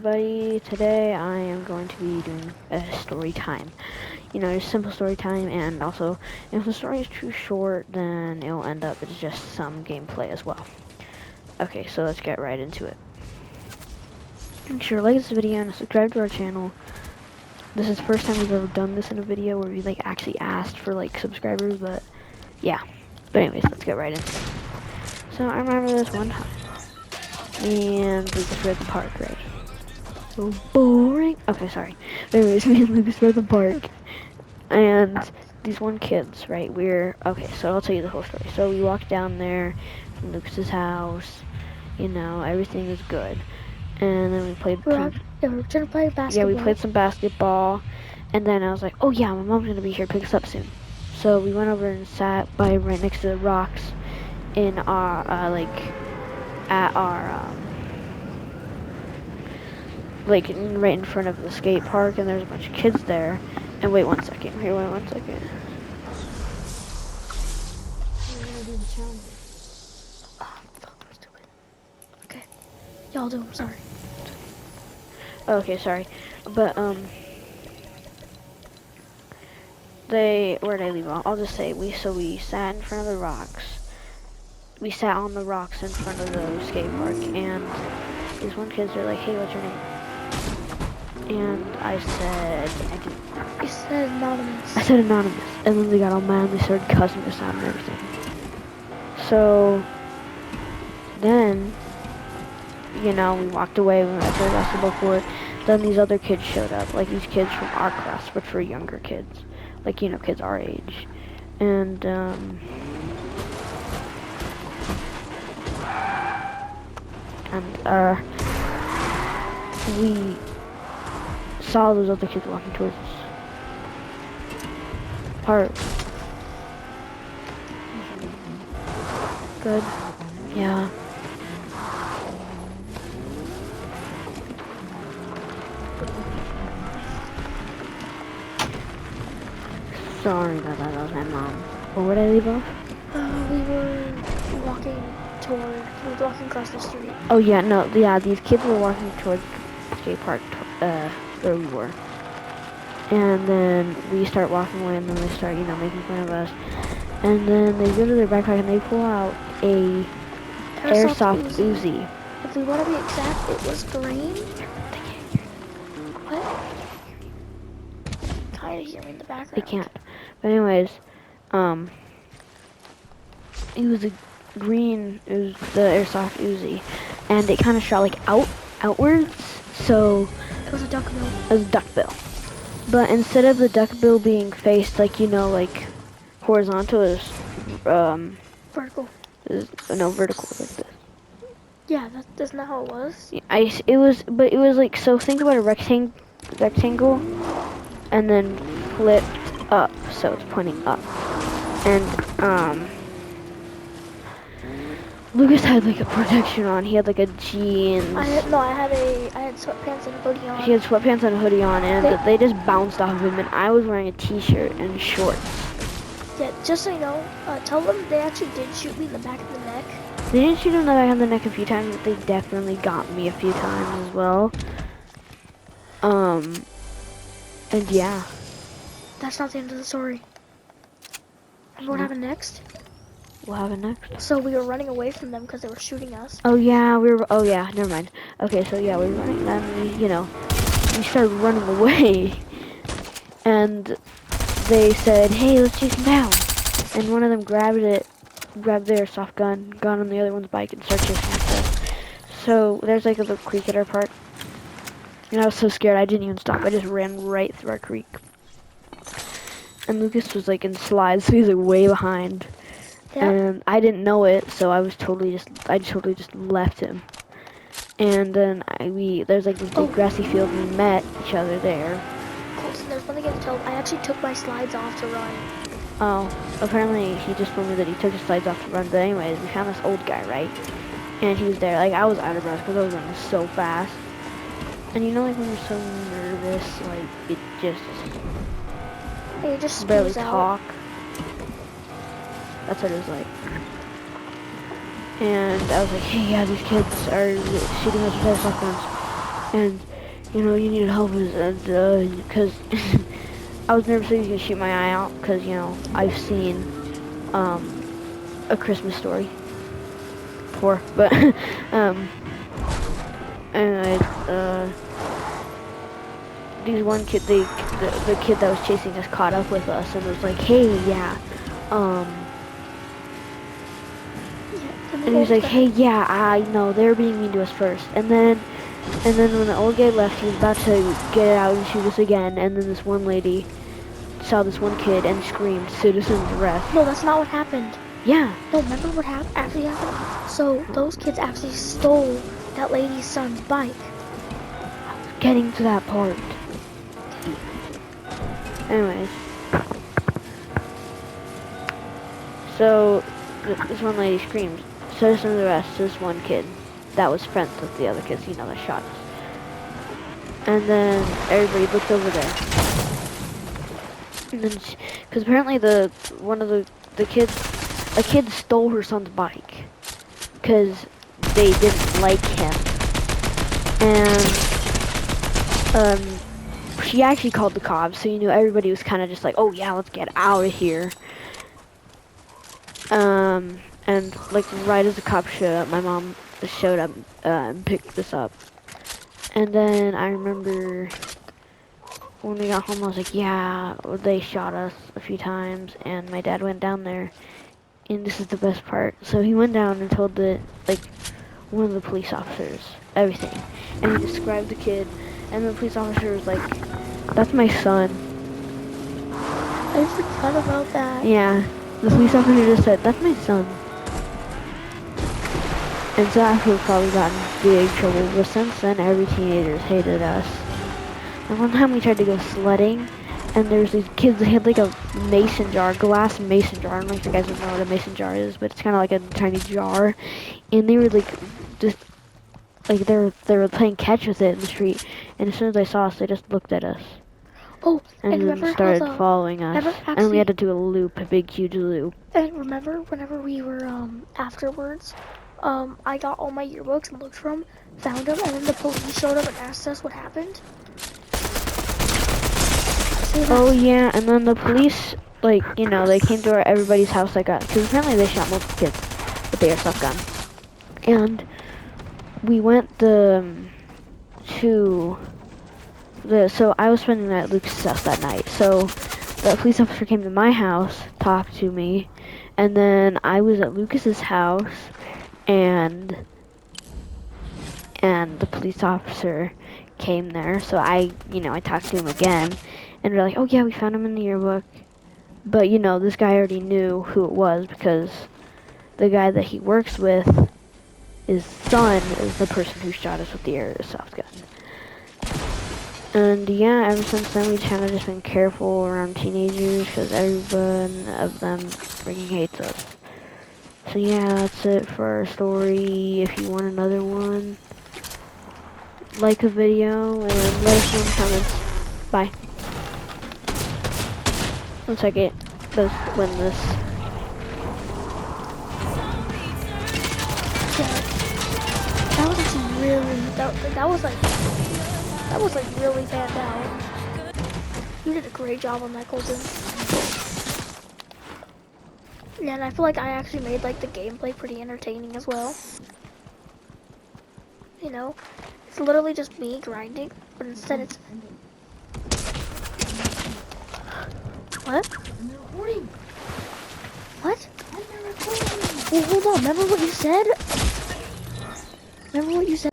everybody. Today I am going to be doing a story time. You know, just simple story time, and also if the story is too short, then it'll end up it's just some gameplay as well. Okay, so let's get right into it. Make sure to like this video and subscribe to our channel. This is the first time we've ever done this in a video where we like actually asked for like subscribers, but yeah. But anyways, let's get right into it. So I remember this one time, and we just were at the park, right? So boring. Okay, sorry. Anyways, me and Lucas were at the park, and these one kids, right? Okay. So I'll tell you the whole story. So we walked down there from Lucas's house. You know, everything was good, and then we played. We were gonna play basketball. Yeah, we played some basketball, and then I was like, oh yeah, my mom's gonna be here to pick us up soon. So we went over and sat by right next to the rocks in our at our like right in front of the skate park, and there's a bunch of kids there. And wait 1 second. Here, wait 1 second. We're gonna do the challenge. Oh, fuck, I'm stupid. Okay. Y'all do, I'm sorry. Okay, sorry. But where'd I leave off? I'll just say we sat in front of the rocks. We sat on the rocks in front of the skate park, and these one kids are like, hey, what's your name? And I said, You said anonymous. I said anonymous, and then they got all mad and they started cussing us out and everything. So then, you know, we walked away, we went to the basketball court. Then these other kids showed up, like these kids from our class, but for younger kids, like, you know, kids our age. And we saw those other kids walking towards us. Park. Good. Yeah. Sorry about that, that was my mom. Where would I leave off? We were walking across the street. Oh yeah, no, yeah, these kids were walking towards the skate park, where we were. And then we start walking away, and then they start, you know, making fun of us. And then they go to their backpack and they pull out a airsoft Uzi. If we want to be exact, it was green. What? Kind of hear me in the background. They can't. But anyways, it was a green, it was the airsoft Uzi, and it kind of shot like outwards, so it was a duck bill. It was a duck bill. But instead of the duck bill being faced like, you know, like horizontal, it was vertical. No, vertical like this. Yeah, that's not how it was. It was like, so think about a rectangle, and then flipped up, so it's pointing up. And Lucas had like a protection on. He had like a jeans. I had sweatpants and a hoodie on. He had sweatpants and a hoodie on, and they just bounced off of him. And I was wearing a t-shirt and shorts. Yeah, just so you know, tell them they actually did shoot me in the back of the neck. They didn't shoot him in the back of the neck a few times, but they definitely got me a few times as well. And yeah. That's not the end of the story. What happened next? What happened next? So we were running away from them because they were shooting us. Oh yeah, oh yeah, never mind. Okay, so yeah, we were running, then we started running away. And they said, hey, let's chase them down. And one of them grabbed their soft gun, got on the other one's bike, and started chasing us. So there's like a little creek at our park. And I was so scared, I didn't even stop. I just ran right through our creek. And Lucas was like in slides, so he's like way behind. Yep. And I didn't know it, so I totally just left him. And then there's like this big grassy field, and we met each other there. Colton, there's one thing I have to tell. I actually took my slides off to run. Oh, apparently he just told me that he took his slides off to run. But anyways, we found this old guy, right? And he was there. Like, I was out of breath because I was running so fast. And you know, like when you're so nervous, like it just barely talk. That's what it was like. And I was like, hey, yeah, these kids are shooting us with airsoft guns. And you know, you needed help, and because I was nervous that he was gonna shoot my eye out, because you know I've seen A Christmas Story before, but anyways, these one kid, the kid that was chasing us caught up with us and was like, hey, yeah, um, And and the he was old like, guy. hey, yeah, I know, they were being mean to us first, and then when the old guy left, he was about to get it out and shoot us again, and then this one lady saw this one kid and screamed, citizen's arrest. No, that's not what happened. Yeah, No, remember what actually happened? So those kids actually stole that lady's son's bike. getting to that part. Anyways, so this one lady screamed, citizen's arrest to this one kid that was friends with the other kids, you know, that shot us. And then everybody looked over there. And then, because apparently one of the kids, a kid stole her son's bike, because they didn't like him. And, she actually called the cops, so you know everybody was kind of just like, oh yeah, let's get out of here. And like right as the cops showed up, my mom showed up and picked this up. And then I remember when we got home, I was like, yeah, they shot us a few times, and my dad went down there, and this is the best part. So he went down and told one of the police officers everything, and he described the kid, and the police officer was like, that's my son. I forgot about that. Yeah, the police officer just said, that's my son. And so after we probably got in big trouble, but since then every teenager's hated us. And one time we tried to go sledding, and there's these kids, they had like a mason jar, glass mason jar. I don't know if you guys know what a mason jar is, but it's kind of like a tiny jar. And they were like, just, like they were playing catch with it in the street. And as soon as they saw us, they just looked at us. Oh, And and then remember how started following us. remember And we had actually, to do a loop, a big huge loop. and remember whenever we were afterwards, I got all my yearbooks and looked for them, found them, and then the police showed up and asked us what happened. Oh yeah, and then the police, like, you know, they came to everybody's house, like, because apparently they shot multiple kids with the airsoft gun. And we went so I was spending the night at Lucas's house that night. So the police officer came to my house, talked to me, and then I was at Lucas's house, and the police officer came there. So I talked to him again, and we're like, oh yeah, we found him in the yearbook. But you know, this guy already knew who it was because the guy that he works with, his son is the person who shot us with the airsoft gun. And yeah, ever since then we've kind of just been careful around teenagers because every one of them freaking hates us. So yeah, that's it for our story. If you want another one, like the video and let us know in the comments. Bye. 1 second. Let's win this. Yeah, that was actually really that was like really bad out. You did a great job on that, Colton. Yeah, and I feel like I actually made like the gameplay pretty entertaining as well. You know, it's literally just me grinding, but instead it's what? I'm recording. What? I'm recording. Well, hold on. Remember what you said? Remember what you said?